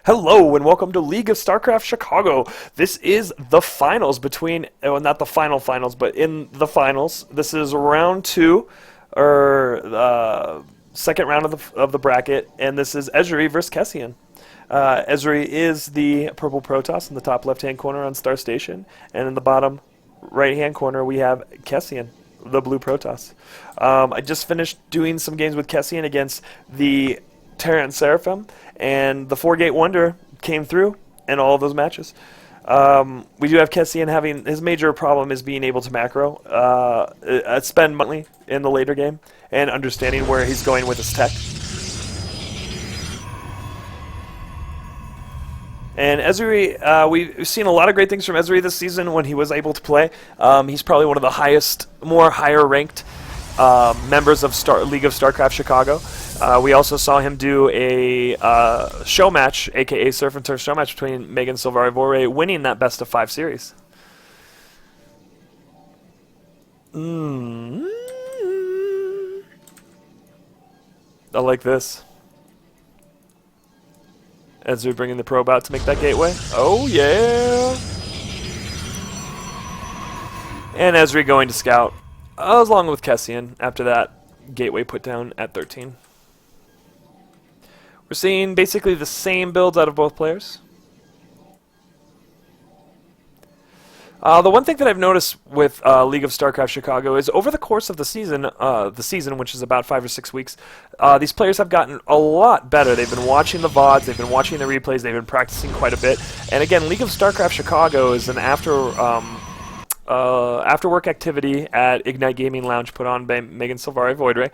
Hello and welcome to League of Starcraft Chicago. This is the finals between, well, not the finals, but in the finals. This is round two, or second round of the bracket, and this is Uesuri versus Kessian. Uesuri is the purple Protoss in the top left-hand corner on Star Station, and in the bottom right-hand corner we have Kessian, the blue Protoss. I just finished doing some games with Kessian against the Terra and Seraphim, and the 4-Gate Wonder came through in all of those matches. We do have Kessian having his major problem is being able to macro, spend money in the later game, and understanding where he's going with his tech. And Uesuri, we've seen a lot of great things from Uesuri this season when he was able to play. He's probably one of the higher ranked members of League of Starcraft Chicago. We also saw him do a show match, aka Surf and Turf show match between Megan Silvari, winning that best of 5 series. I like this. Uesuri bringing the probe out to make that gateway. Oh yeah! And Uesuri going to scout, along with Kessian after that gateway put down at 13. We're seeing basically the same builds out of both players. The one thing that I've noticed with League of Starcraft Chicago is over the course of the season, which is about 5 or 6 weeks, these players have gotten a lot better. They've been watching the VODs, they've been watching the replays, they've been practicing quite a bit. And again, League of Starcraft Chicago is an after-work activity at Ignite Gaming Lounge put on by Megan Silvari,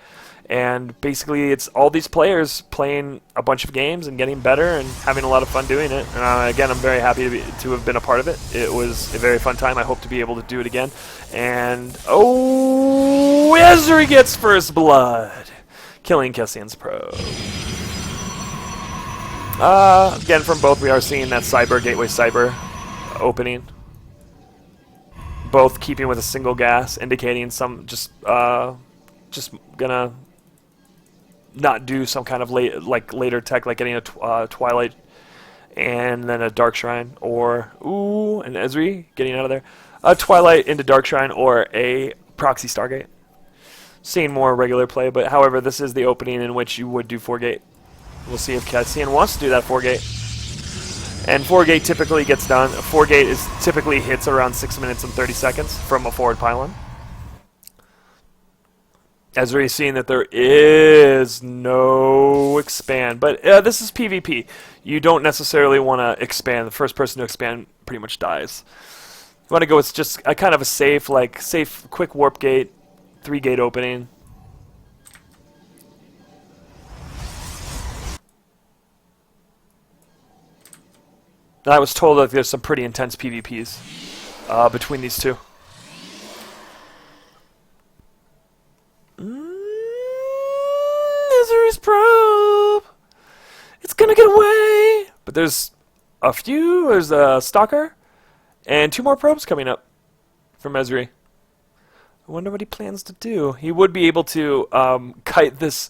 and basically it's all these players playing a bunch of games and getting better and having a lot of fun doing it. Again, I'm very happy to have been a part of it. It was a very fun time. I hope to be able to do it again. And oh, Uesuri gets first blood, killing Kessian's probe. Again, from both, we are seeing that Gateway Cyber opening. Both keeping with a single gas, indicating some just gonna not do some kind of later tech, like getting a Twilight and then a Dark Shrine, or and Uesuri getting out of there, a Twilight into Dark Shrine or a Proxy Stargate. Seeing more regular play, but however, this is the opening in which you would do 4-Gate. We'll see if Kessian wants to do that 4-Gate. And 4-Gate typically gets done. 4-Gate typically hits around 6 minutes and 30 seconds from a forward pylon. Uesuri seeing that there is no expand, but this is PvP. You don't necessarily want to expand. The first person to expand pretty much dies. You want to go with just a kind of a safe, quick warp gate, 3-Gate opening. I was told that there's some pretty intense PvPs between these two. Uesuri's probe! It's gonna get away! But there's there's a Stalker, and 2 more probes coming up from Uesuri. I wonder what he plans to do. He would be able to kite this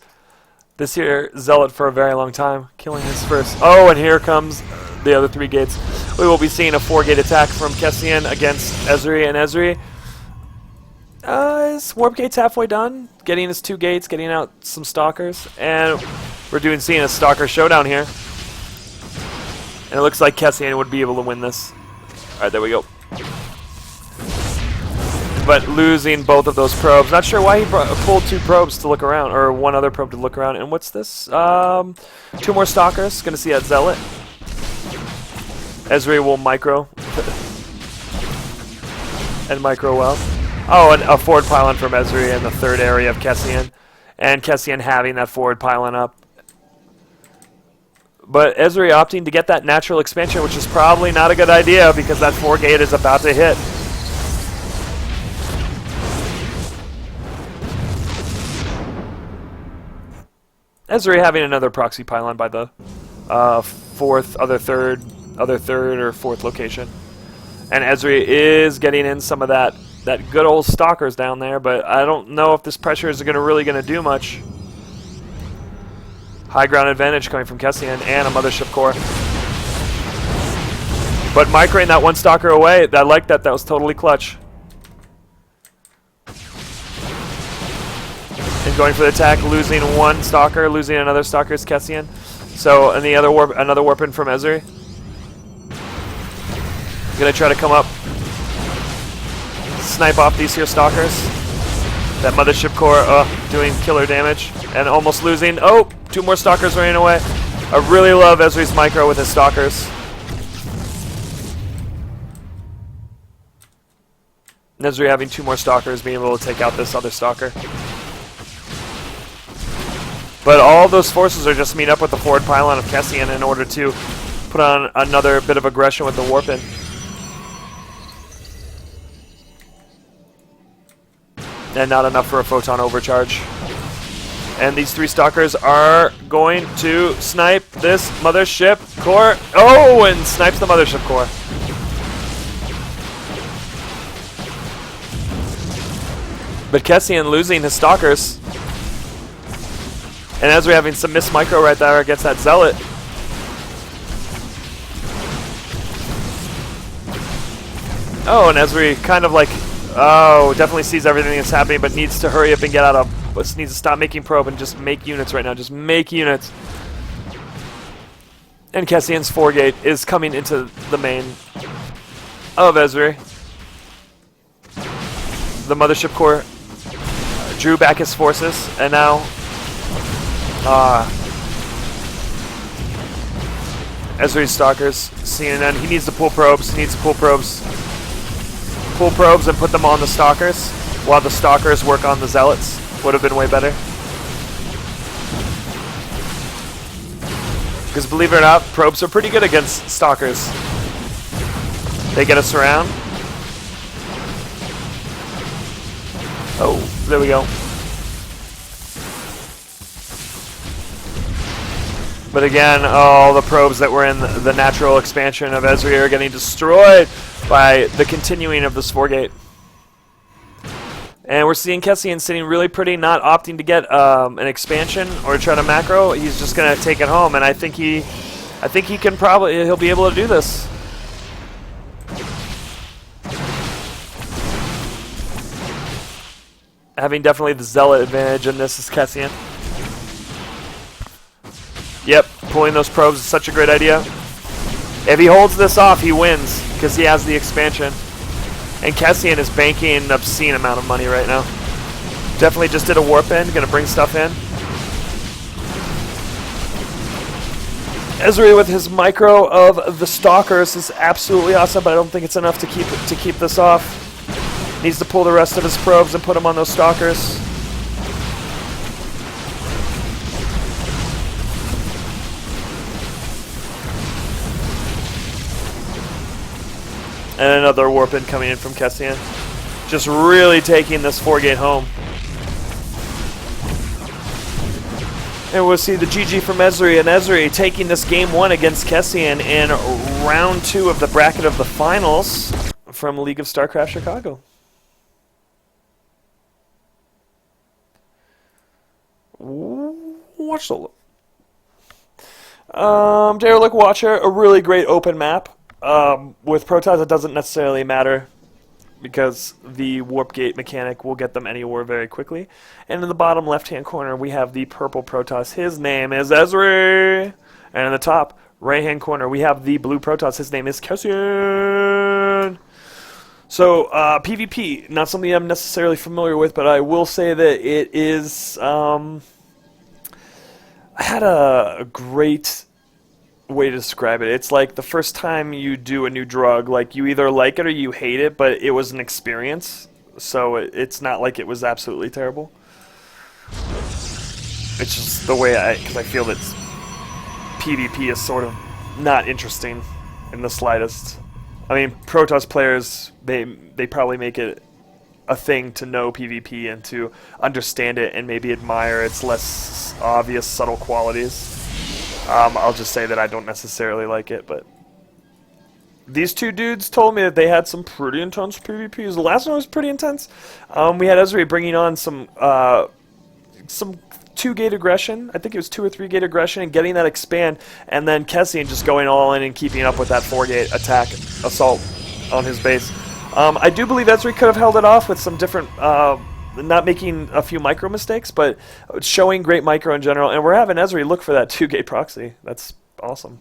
here Zealot for a very long time, killing his first. Oh, and here comes the other 3 gates. We will be seeing a 4-Gate attack from Kessian against Uesuri, and Uesuri, his warp gate's halfway done, getting his 2 gates, getting out some Stalkers, and we're seeing a Stalker showdown here. And it looks like Kessian would be able to win this. Alright, there we go. But losing both of those probes. Not sure why he pulled 2 probes to look around, or 1 other probe to look around. And what's this? 2 more Stalkers. Gonna see that Zealot. Uesuri will micro. And micro well. Oh, and a forward pylon from Uesuri in the 3rd area of Kessian. And Kessian having that forward pylon up. But Uesuri opting to get that natural expansion, which is probably not a good idea because that 4-Gate is about to hit. Uesuri having another proxy pylon by the third or fourth location. And Uesuri is getting in some of that good old Stalkers down there, but I don't know if this pressure is really going to do much. High ground advantage coming from Kessian and a Mothership Core. But microing that one stalker away, I like that. That was totally clutch. And going for the attack, losing one stalker, losing another stalker is Kessian. So, and the other another warp in from Uesuri. Gonna try to come up, snipe off these here stalkers. That mothership core doing killer damage and almost losing. Oh, 2 more stalkers running away. I really love Uesuri's micro with his stalkers. Uesuri having 2 more stalkers, being able to take out this other stalker. But all those forces are just meet up with the forward pylon of Kessian in order to put on another bit of aggression with the warp-in. And not enough for a photon overcharge. And these 3 stalkers are going to snipe this mothership core. Oh, and snipes the mothership core. But Kessian losing his stalkers. And Uesuri having some missed micro right there against that zealot. Oh, and Uesuri kind of like, oh, definitely sees everything that's happening, but needs to hurry up and get out of, needs to stop making probe and just make units right now. Just make units. And Kessian's 4-gate is coming into the main of Uesuri. The mothership core drew back his forces, and now Uesuri's stalkers seeing an end. He needs to pull probes. He needs to pull probes. Pull probes and put them on the stalkers while the stalkers work on the zealots. Would have been way better. Because believe it or not, probes are pretty good against stalkers. They get us around. Oh, there we go. But again, all the probes that were in the natural expansion of Uesuri are getting destroyed by the continuing of this 4-gate. And we're seeing Kessian sitting really pretty, not opting to get an expansion or try to macro. He's just gonna take it home, and I think he can he'll be able to do this. Having definitely the zealot advantage in this is Kessian. Yep, pulling those probes is such a great idea. If he holds this off, he wins, because he has the expansion. And Kessian is banking an obscene amount of money right now. Definitely just did a warp in, gonna bring stuff in. Uesuri with his micro of the stalkers is absolutely awesome, but I don't think it's enough to keep this off. Needs to pull the rest of his probes and put them on those stalkers. And another warp in coming in from Kessian. Just really taking this 4-gate home. And we'll see the GG from Uesuri, and Uesuri taking this game 1 against Kessian in round 2 of the bracket of the finals from League of Starcraft Chicago. Watch the look. Derelict Watcher, a really great open map. With Protoss, it doesn't necessarily matter because the warp gate mechanic will get them anywhere very quickly. And in the bottom left-hand corner, we have the purple Protoss. His name is Uesuri. And in the top right-hand corner, we have the blue Protoss. His name is Kessian. So, PvP, not something I'm necessarily familiar with, but I will say that it is... I had a great way to describe it. It's like the first time you do a new drug, like you either like it or you hate it, but it was an experience. So it's not like it was absolutely terrible. It's just the way because I feel that PvP is sort of not interesting in the slightest. I mean, Protoss players, they probably make it a thing to know PvP and to understand it and maybe admire its less obvious, subtle qualities. I'll just say that I don't necessarily like it, but these two dudes told me that they had some pretty intense PvPs. The last one was pretty intense. We had Uesuri bringing on some 2-gate aggression. I think it was 2 or 3-gate aggression and getting that expand, and then Kessian just going all in and keeping up with that 4-gate attack assault on his base. I do believe Uesuri could have held it off with some different, not making a few micro mistakes, but showing great micro in general. And we're having Uesuri look for that 2-gate proxy. That's awesome.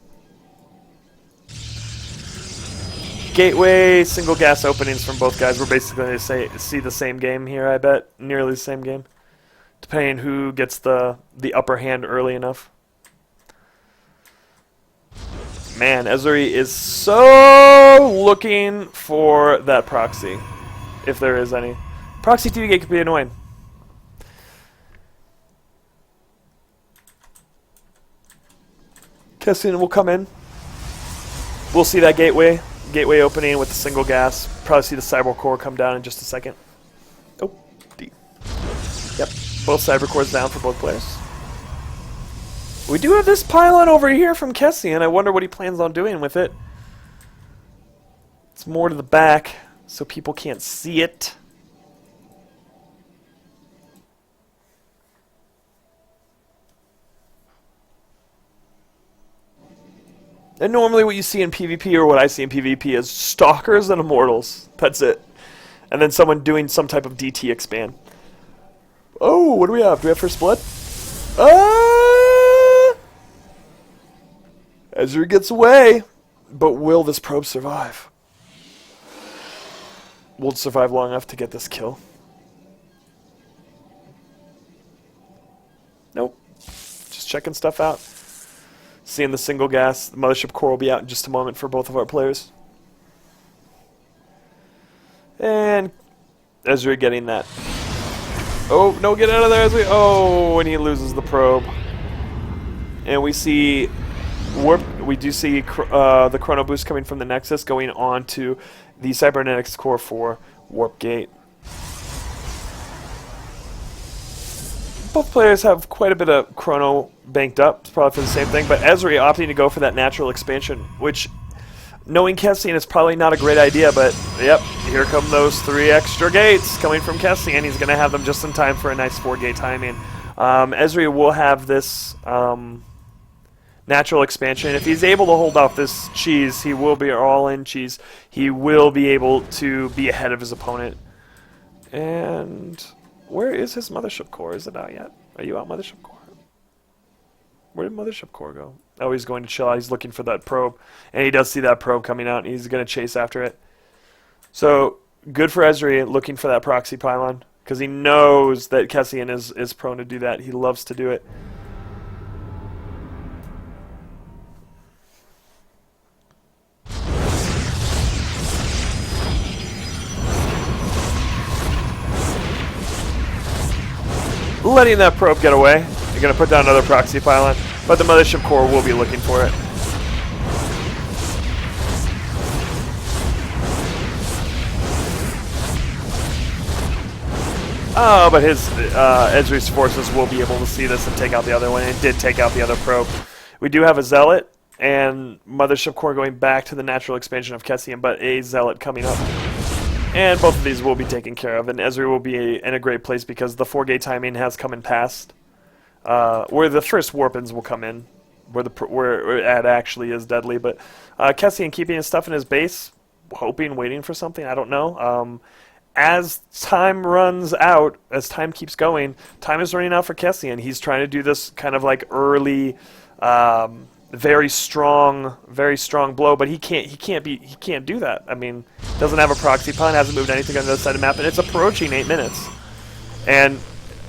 Gateway, single gas openings from both guys. We're basically going to see the same game here, I bet. Nearly the same game. Depending who gets the upper hand early enough. Man, Uesuri is so looking for that proxy, if there is any. Proxy 2-gate could be annoying. Kessian will come in. We'll see that gateway opening with the single gas. Probably see the cyber core come down in just a second. Oh, D. Yep, both cyber cores down for both players. We do have this pylon over here from Kessian. I wonder what he plans on doing with it. It's more to the back, so people can't see it. And normally what you see in PvP, or what I see in PvP, is Stalkers and Immortals. That's it. And then someone doing some type of DT expand. Oh, what do we have? Do we have First Blood? Uesuri gets away. But will this probe survive? Will it survive long enough to get this kill? Nope. Just checking stuff out. Seeing the single gas. The mothership core will be out in just a moment for both of our players. And Uesuri getting that. Oh, no, get out of there, Uesuri. Oh, and he loses the probe. And we see warp. We do see the chrono boost coming from the Nexus going on to the Cybernetics core for Warp Gate. Both players have quite a bit of chrono banked up, it's probably for the same thing, but Uesuri opting to go for that natural expansion, which, knowing Kessian, is probably not a great idea, but yep, here come those 3 extra gates coming from Kessian. He's going to have them just in time for a nice 4-gate timing. Uesuri will have this natural expansion. If he's able to hold off this cheese, he will be all-in cheese. He will be able to be ahead of his opponent. And where is his mothership core? Is it out yet? Are you out, mothership core? Where did mothership core go? Oh, he's going to chill out. He's looking for that probe. And he does see that probe coming out, and he's going to chase after it. So, good for Uesuri looking for that proxy pylon, because he knows that Kessian is prone to do that. He loves to do it. Letting that probe get away. You're going to put down another proxy pylon, but the mothership core will be looking for it. Oh, but his Uesuri's forces will be able to see this and take out the other one, and it did take out the other probe. We do have a Zealot and mothership core going back to the natural expansion of Kessian, but a Zealot coming up. And both of these will be taken care of, and Uesuri will be in a great place because the 4-gate timing has come in past, where the first warp-ins will come in, where it actually is deadly. But Kessian keeping his stuff in his base, hoping, waiting for something, I don't know. As time runs out, as time keeps going, time is running out for Kessian. He's trying to do this kind of like early, very strong blow, but he can't do that. I mean, doesn't have a proxy pylon, hasn't moved anything on the other side of the map, and it's approaching 8 minutes. And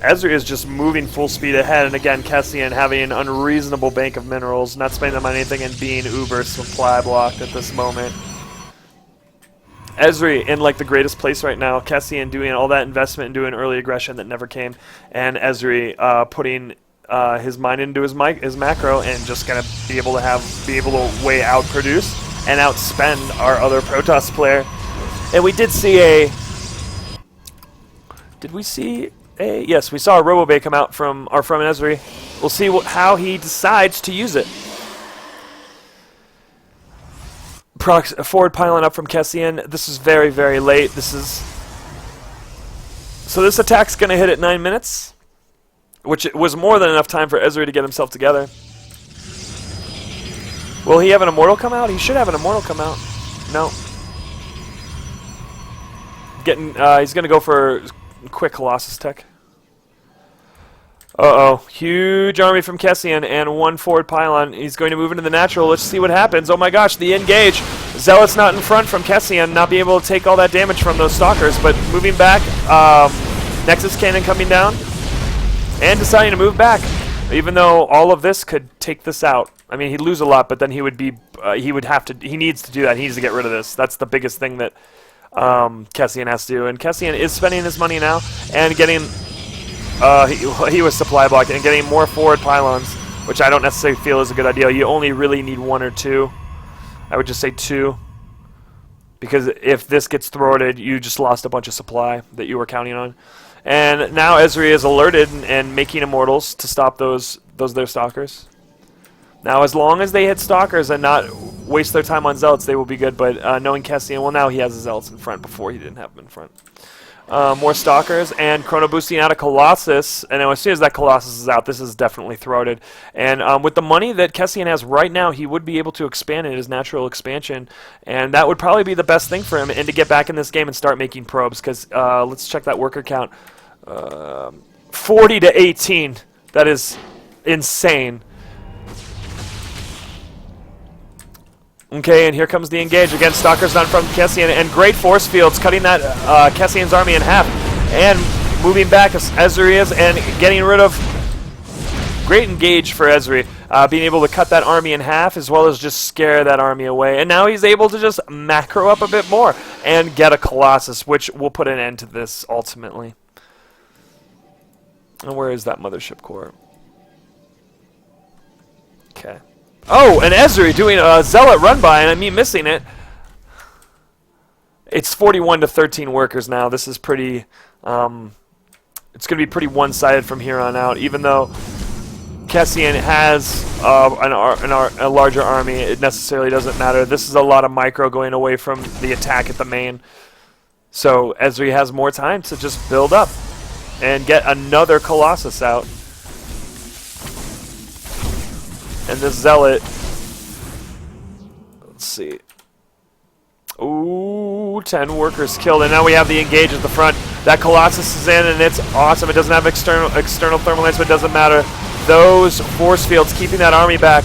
Uesuri is just moving full speed ahead, and again, Kessian having an unreasonable bank of minerals, not spending them on anything, and being uber supply blocked at this moment. Uesuri in like the greatest place right now. Kessian doing all that investment and doing early aggression that never came, and Uesuri putting his mind into his macro and just gonna be able to way out produce and outspend our other Protoss player. And we did see a. Did we see a? Yes, we saw a RoboBay come out from Uesuri. We'll see how he decides to use it. Forward pylon up from Kessian. This is very, very late. So this attack's gonna hit at 9 minutes. which was more than enough time for Uesuri to get himself together. Will he have an Immortal come out? He should have an Immortal come out. No. He's going to go for quick Colossus tech. Uh-oh. Huge army from Kessian and one forward pylon. He's going to move into the natural. Let's see what happens. Oh my gosh, the engage. Zealot's not in front from Kessian, not being able to take all that damage from those Stalkers, but moving back. Nexus Cannon coming down and deciding to move back. Even though all of this could take this out. I mean, he'd lose a lot, but then he would be, he needs to do that. He needs to get rid of this. That's the biggest thing that Kessian has to do. And Kessian is spending his money now and getting, he was supply blocking and getting more forward pylons, which I don't necessarily feel is a good idea. You only really need 1 or 2. I would just say 2. Because if this gets thwarted, you just lost a bunch of supply that you were counting on. And now Uesuri is alerted and making Immortals to stop those their Stalkers. Now, as long as they hit Stalkers and not waste their time on Zealots, they will be good. But knowing Kessian, well, now he has the Zealots in front. Before he didn't have them in front. More Stalkers and Chrono boosting out a Colossus. And as soon as that Colossus is out, this is definitely thwarted. And with the money that Kessian has right now, he would be able to expand in his natural expansion. And that would probably be the best thing for him, and to get back in this game and start making probes. Because let's check that worker count. 40 to 18. That is insane. Okay, and here comes the engage. Again, Stalkers not from Kessian, and great force fields, cutting that Kessian's army in half. And moving back as Uesuri is, and getting rid of... Great engage for Uesuri, being able to cut that army in half, as well as just scare that army away. And now he's able to just macro up a bit more, and get a Colossus, which will put an end to this, ultimately. And where is that Mothership Core? Okay. Oh, and Uesuri doing a Zealot run by, and I mean missing it. It's 41 to 13 workers now. This is pretty, it's going to be pretty one-sided from here on out. Even though Kessian has a larger army, it necessarily doesn't matter. This is a lot of micro going away from the attack at the main. So Uesuri has more time to just build up and get another Colossus out. And the Zealot, let's see. Ooh, 10 workers killed, and now we have the engage at the front. That Colossus is in, and it's awesome. It doesn't have external thermal lance, but it doesn't matter. Those force fields keeping that army back.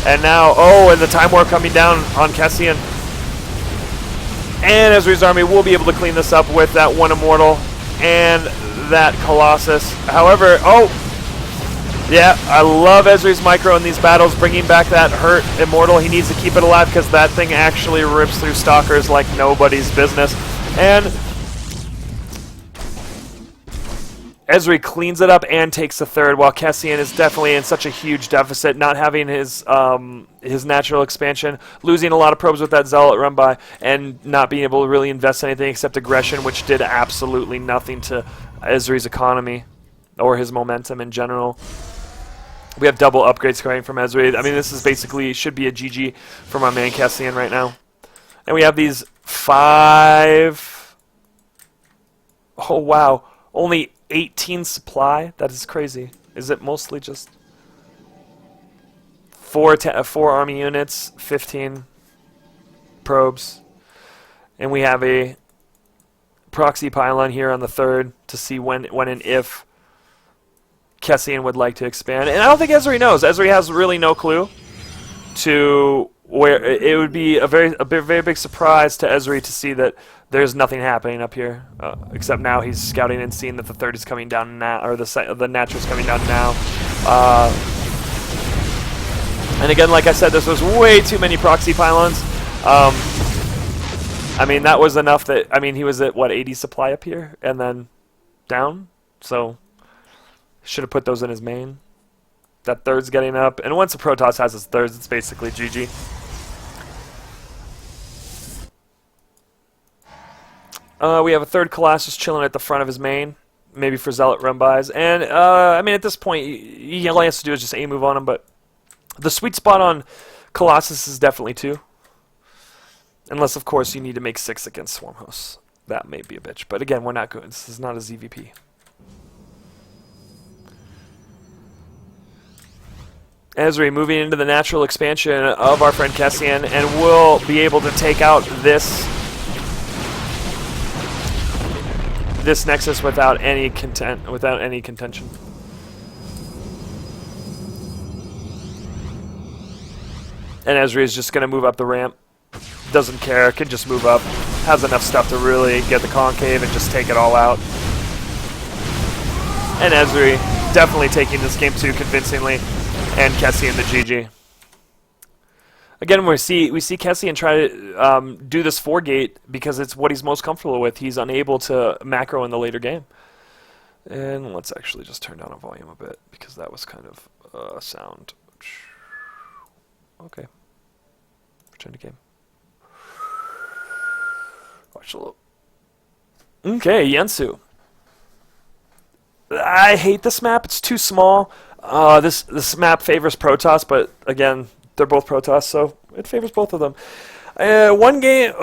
And now, oh, and the Time War coming down on Kessian. And Uesuri's army will be able to clean this up with that one Immortal and that Colossus. However, oh, yeah, I love Uesuri's micro in these battles, bringing back that hurt Immortal. He needs to keep it alive because that thing actually rips through Stalkers like nobody's business. And Uesuri cleans it up and takes the third, while Kessian is definitely in such a huge deficit, not having his natural expansion, losing a lot of probes with that Zealot run by, and not being able to really invest anything except aggression, which did absolutely nothing to Uesuri's economy or his momentum in general. We have double upgrades coming from Uesuri. I mean, this is basically, should be a GG from our man Kessian right now. And we have these 5... Oh, wow. Only 18 supply? That is crazy. Is it mostly just... 4 army units, 15 probes. And we have a proxy pylon here on the third to see when and if Kessian would like to expand. And I don't think Uesuri knows. Uesuri has really no clue to where it would be a very big surprise to Uesuri to see that there's nothing happening up here, except now he's scouting and seeing that the third is coming down now, or the natural's coming down now. And again, like I said, this was way too many proxy pylons. I mean, that was enough that, I mean, he was at, what, 80 supply up here, and then down? So, should have put those in his main. That third's getting up, and once a Protoss has his thirds, it's basically GG. We have a third Colossus chilling at the front of his main, maybe for Zealot run-bys. And, I mean, at this point, all he has to do is just A-move on him, but the sweet spot on Colossus is definitely 2. Unless, of course, you need to make 6 against Swarm Hosts. That may be a bitch. But again, we're not good. This is not a ZVP. Ezri moving into the natural expansion of our friend Kessian, and will be able to take out this Nexus without any contention. And Ezri is just going to move up the ramp. Doesn't care, can just move up. Has enough stuff to really get the concave and just take it all out. And Ezri definitely taking this game too convincingly. And Kessian the GG. Again, we see Kessian try to do this 4-gate because it's what he's most comfortable with. He's unable to macro in the later game. And let's actually just turn down the volume a bit because that was kind of sound. Okay. Return to game. Watch a little. Okay, Yensu. I hate this map. It's too small. This map favors Protoss, but again, they're both Protoss, so it favors both of them. One game,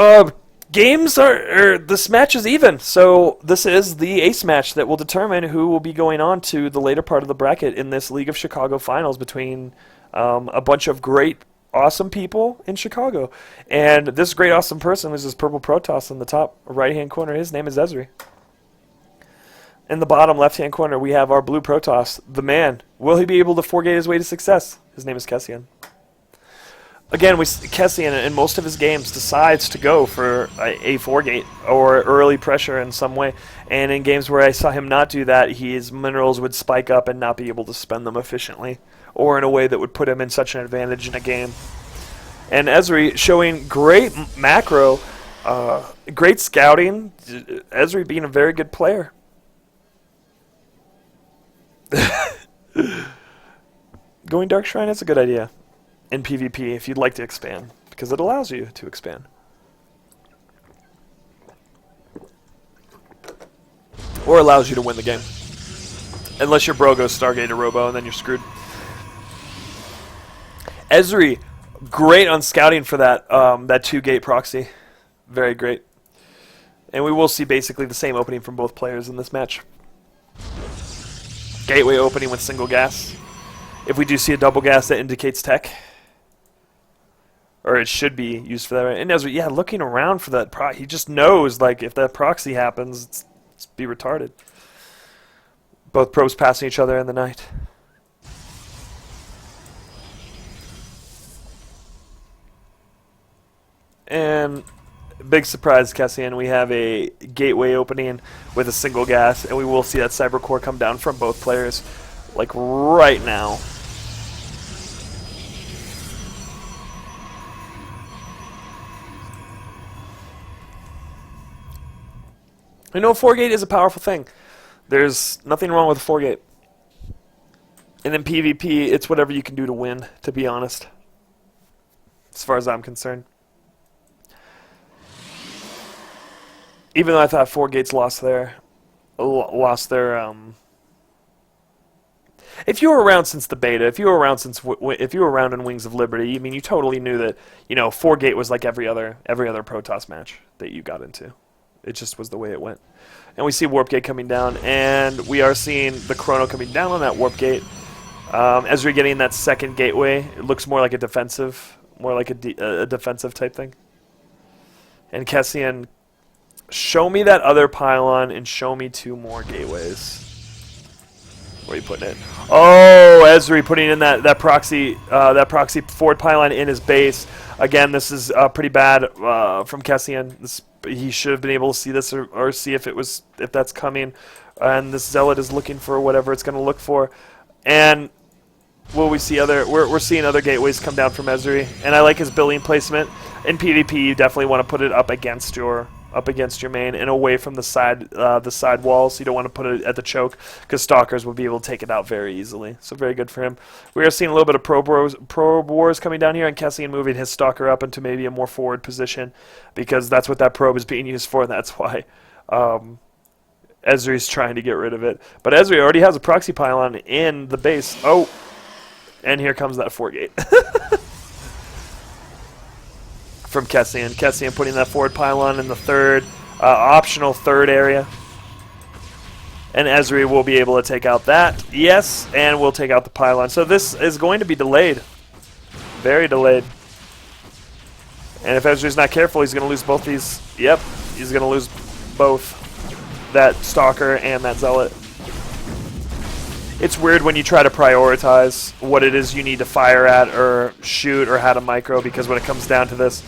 games are this match is even, so this is the ace match that will determine who will be going on to the later part of the bracket in this League of Chicago finals between a bunch of great, awesome people in Chicago. And this great, awesome person is this purple Protoss in the top right-hand corner. His name is Uesuri. In the bottom left-hand corner, we have our blue Protoss, the man. Will he be able to 4-gate his way to success? His name is Kessian. Again, Kessian in most of his games decides to go for a 4-gate or early pressure in some way. And in games where I saw him not do that, his minerals would spike up and not be able to spend them efficiently, or in a way that would put him in such an advantage in a game. And Uesuri showing great macro, great scouting. Uesuri being a very good player. Going Dark Shrine is a good idea in PvP if you'd like to expand, because it allows you to expand. Or allows you to win the game. Unless your bro goes Stargate or Robo, and then you're screwed. Uesuri, great on scouting for that 2-gate proxy. Very great. And we will see basically the same opening from both players in this match. Gateway opening with single gas. If we do see a double gas, that indicates tech. Or it should be used for that. And Uesuri, yeah, looking around for that he just knows, like, if that proxy happens, it's be retarded. Both probes passing each other in the night. And big surprise, Kessian, we have a gateway opening with a single gas, and we will see that Cyber Core come down from both players, like right now. You know, 4-gate is a powerful thing. There's nothing wrong with a 4-gate. And in PvP, it's whatever you can do to win, to be honest. As far as I'm concerned. Even though I thought 4-gates lost their if you were around since the beta, if you were around in Wings of Liberty, I mean, you totally knew that, you know, 4-gate was like every other Protoss match that you got into. It just was the way it went. And we see Warp Gate coming down, and we are seeing the Chrono coming down on that Warp Gate. As we're getting that second gateway, it looks more like a defensive type thing. And Kessian, show me that other pylon and show me 2 more gateways. Where are you putting it? Oh, Uesuri putting in that proxy forward pylon in his base. Again, this is pretty bad from Kessian. He should have been able to see this or see if that's coming. And this Zealot is looking for whatever it's going to look for. And will we see we're seeing other gateways come down from Uesuri. And I like his building placement. In PvP, you definitely want to put it up against your main and away from the side walls. You don't want to put it at the choke because stalkers will be able to take it out very easily. So very good for him. We are seeing a little bit of probe wars coming down here, and Kessian moving his stalker up into maybe a more forward position because that's what that probe is being used for, and that's why Uesuri's trying to get rid of it. But Uesuri already has a proxy pylon in the base. Oh, and here comes that 4-gate. From Kessian. Kessian putting that forward pylon in the optional third area. And Uesuri will be able to take out that. Yes, and we'll take out the pylon. So this is going to be delayed. Very delayed. And if Uesuri's not careful, he's going to lose both these. Yep, he's going to lose both. That Stalker and that Zealot. It's weird when you try to prioritize what it is you need to fire at or shoot or how to micro, because when it comes down to this,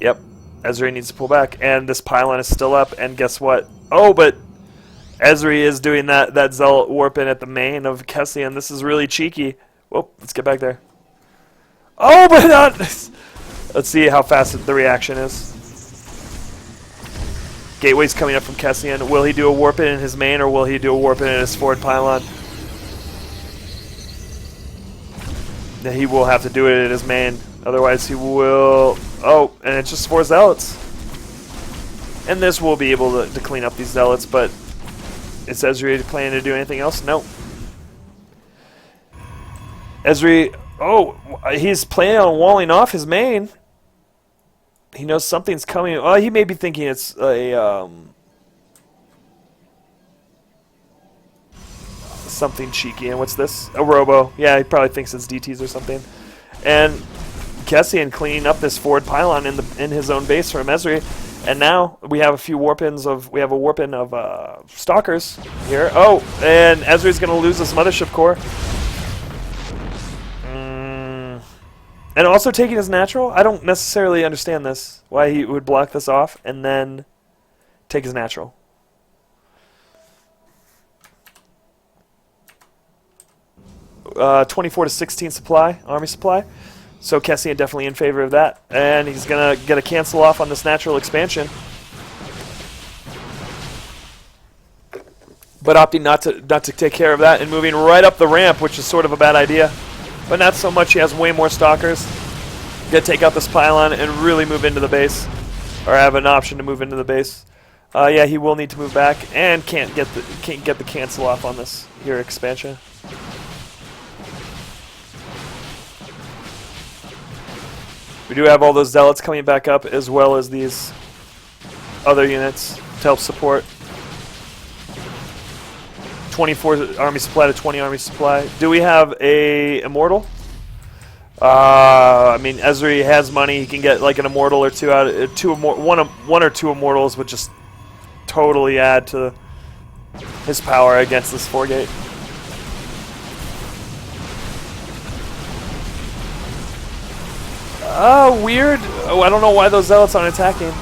yep, Uesuri needs to pull back. And this pylon is still up, and guess what? Oh, but Uesuri is doing that Zealot warp in at the main of Kessian. This is really cheeky. Whoa, let's get back there. Oh, but not... Let's see how fast the reaction is. Gateway's coming up from Kessian. Will he do a warp in his main, or will he do a warp in his forward pylon? He will have to do it in his main. Otherwise he will... Oh, and it's just 4 Zealots. And this will be able to clean up these Zealots, but is Uesuri planning to do anything else? No. Uesuri... Oh, he's planning on walling off his main. He knows something's coming. Oh, he may be thinking it's a something cheeky. And what's this? A robo. Yeah, he probably thinks it's DTs or something. And Kessian cleaning up this forward pylon in his own base from Uesuri. And now we have a few warp-ins of Stalkers here. Oh, and Uesuri's going to lose this Mothership Core. And also taking his natural? I don't necessarily understand this. Why he would block this off and then take his natural. Uh, 24 to 16 supply, army supply. So Kessian definitely in favor of that. And he's going to get a cancel off on this natural expansion. But opting not to take care of that and moving right up the ramp, which is sort of a bad idea. But not so much. He has way more Stalkers. Gonna take out this pylon and really move into the base, or have an option to move into the base. Yeah, he will need to move back and can't get the cancel off on this here expansion. We do have all those Zealots coming back up, as well as these other units to help support. 24 army supply to 20 army supply. Do we have a Immortal? I mean, Uesuri has money. He can get like an Immortal or two out. One or two Immortals would just totally add to his power against this 4-gate. Weird. Oh, I don't know why those Zealots aren't attacking.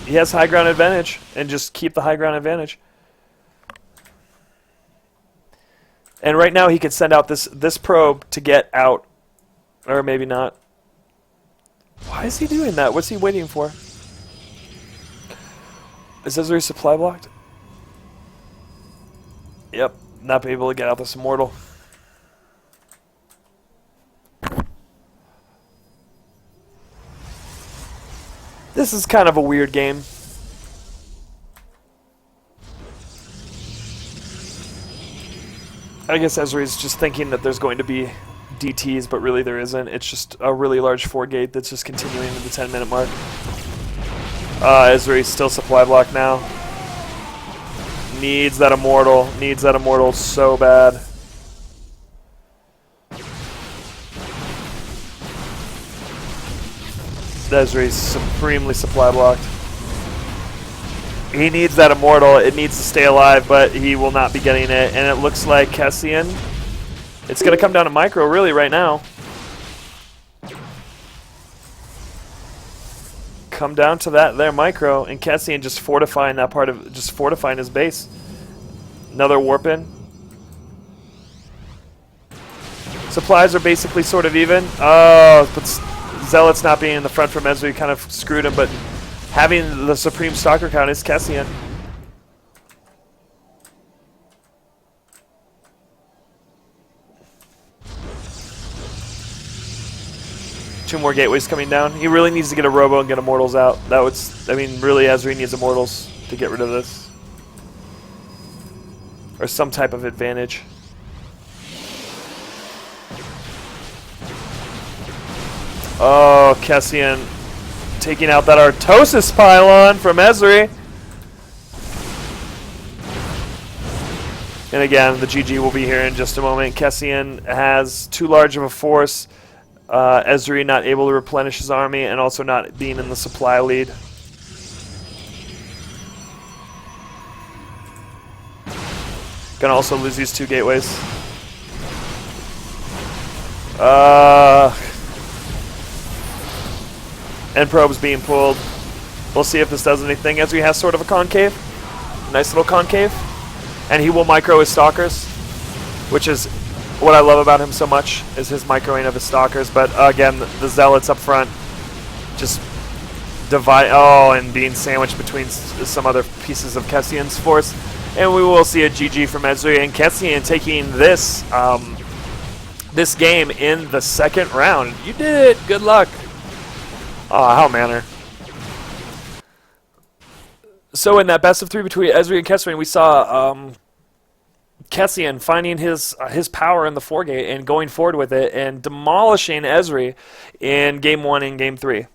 He has high ground advantage, and just keep the high ground advantage. And right now he could send out this probe to get out. Or maybe not. Why is he doing that? What's he waiting for? Is Uesuri supply blocked? Yep. Not be able to get out this Immortal. This is kind of a weird game. I guess Uesuri's just thinking that there's going to be DTs, but really there isn't. It's just a really large 4-gate that's just continuing to the 10-minute mark. Uesuri's still supply block now. Needs that Immortal. Needs that Immortal so bad. Uesuri's supremely supply blocked. He needs that Immortal. It needs to stay alive, but he will not be getting it. And it looks like Kessian, it's going to come down to micro really right now. Come down to that there micro, and Kessian just fortifying that part of, just fortifying his base. Another warp in. Supplies are basically sort of even. Oh, but Zealots not being in the front from Uesuri kind of screwed him, but having the supreme Stalker count is Kessian. Two more gateways coming down. He really needs to get a Robo and get Immortals out. That would, I mean, really Uesuri needs Immortals to get rid of this. Or some type of advantage. Oh, Kessian taking out that Artosis pylon from Uesuri. And again, the GG will be here in just a moment. Kessian has too large of a force. Uesuri not able to replenish his army, and also not being in the supply lead. Gonna also lose these 2 gateways. End probe's being pulled. We'll see if this does anything. Uesuri has sort of a concave. Nice little concave. And he will micro his stalkers, which is what I love about him so much, is his microing of his stalkers. But again, the zealots up front just divide. Oh, and being sandwiched between some other pieces of Kessian's force. And we will see a GG from Uesuri, and Kessian taking this this game in the 2nd round. You did it. Good luck. Oh, how manner. So in that best of 3 between Uesuri and Kessian, we saw Kessian finding his power in the 4-gate and going forward with it and demolishing Uesuri in Game 1 and Game 3.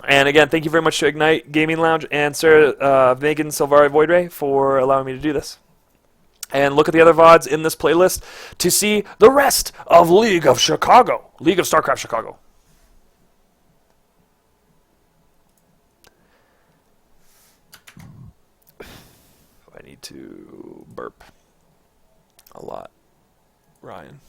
And again, thank you very much to Ignite Gaming Lounge and Sarah Megan Silvari Voidray for allowing me to do this. And look at the other VODs in this playlist to see the rest of League of Chicago. League of Starcraft Chicago. I need to burp a lot. Ryan.